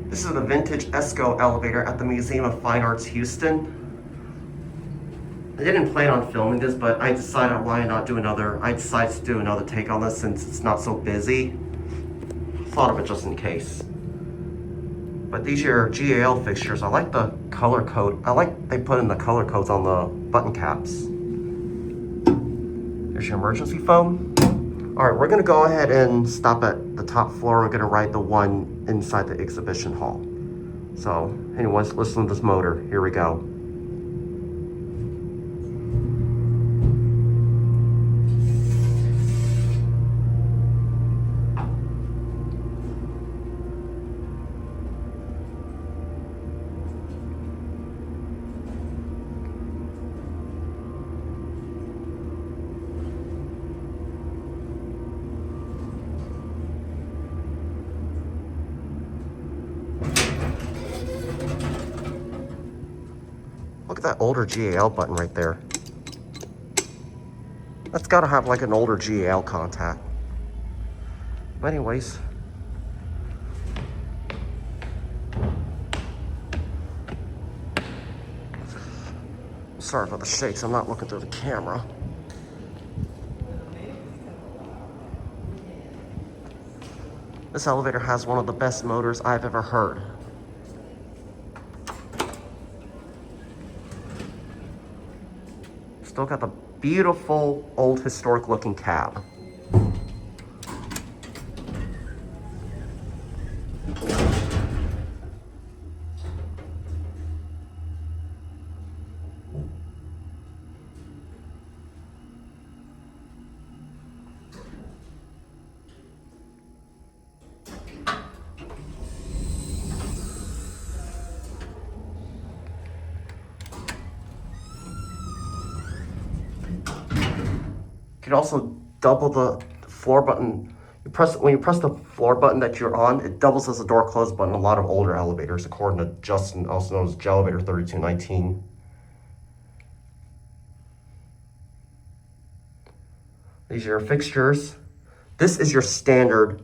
This is a vintage ESCO elevator at the Museum of Fine Arts, Houston. I didn't plan on filming this, but I decided to do another take on this since it's not so busy. Thought of it just in case. But these are GAL fixtures. I like the color code. They put in the color codes on the button caps. There's your emergency phone. All right, we're gonna go ahead and stop at the top floor. We're gonna ride the one inside the exhibition hall. So anyways, listen to this motor. Here we go. Look at that older GAL button right there. That's gotta have like an older GAL contact. But anyways. Sorry about the shakes, I'm not looking through the camera. This elevator has one of the best motors I've ever heard. Still got the beautiful old historic looking cab. You can also double the floor button. When you press the floor button that you're on, it doubles as a door close button. A lot of older elevators, according to Justin, also known as JimLiElevator 3219. These are your fixtures. This is your standard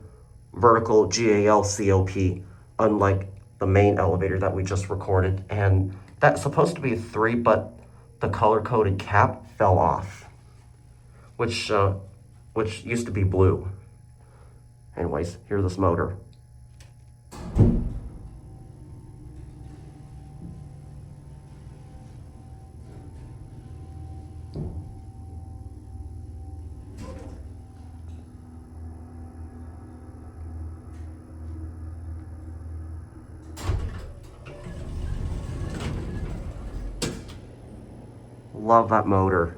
vertical GAL COP, unlike the main elevator that we just recorded. And that's supposed to be a 3, but the color-coded cap fell off. Which used to be blue. Anyways, here's this motor. Love that motor.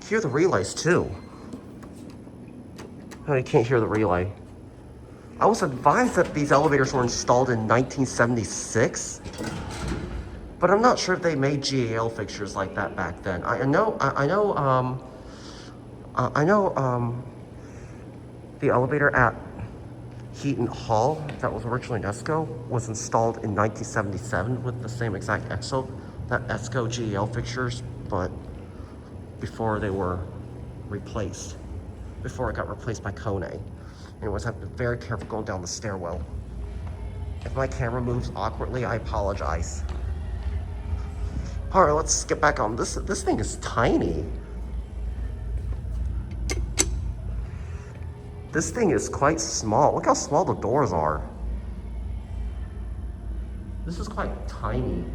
hear the relays too. Oh, you can't hear the relay. I was advised that these elevators were installed in 1976, but I'm not sure if they made GAL fixtures like that back then. I know the elevator at Heaton Hall that was originally an ESCO was installed in 1977 with the same exact ESCO GAL fixtures, but before they were replaced, before it got replaced by Kone. Anyways, I have to be very careful going down the stairwell. If my camera moves awkwardly, I apologize. All right, let's get back on. This thing is tiny. This thing is quite small. Look how small the doors are. This is quite tiny.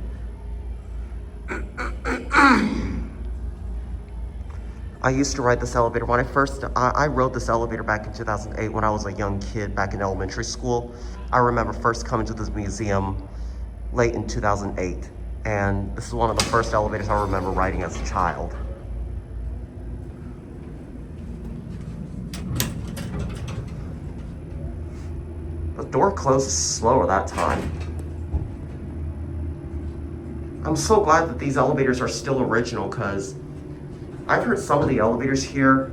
I used to ride this elevator when I rode this elevator back in 2008 when I was a young kid back in elementary school. I remember first coming to this museum late in 2008. And this is one of the first elevators I remember riding as a child. The door closes slower that time. I'm so glad that these elevators are still original, because I've heard some of the elevators here,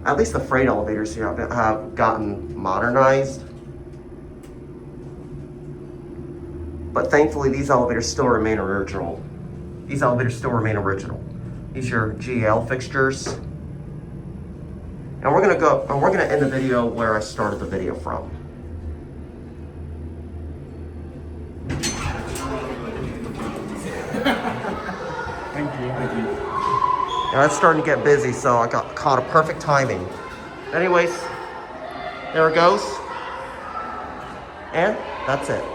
at least the freight elevators here, have gotten modernized. But thankfully, these elevators still remain original. These elevators still remain original. These are GL fixtures. And we're gonna end the video where I started the video from. Thank you. Now it's starting to get busy, so I got caught a perfect timing. Anyways, there it goes. And that's it.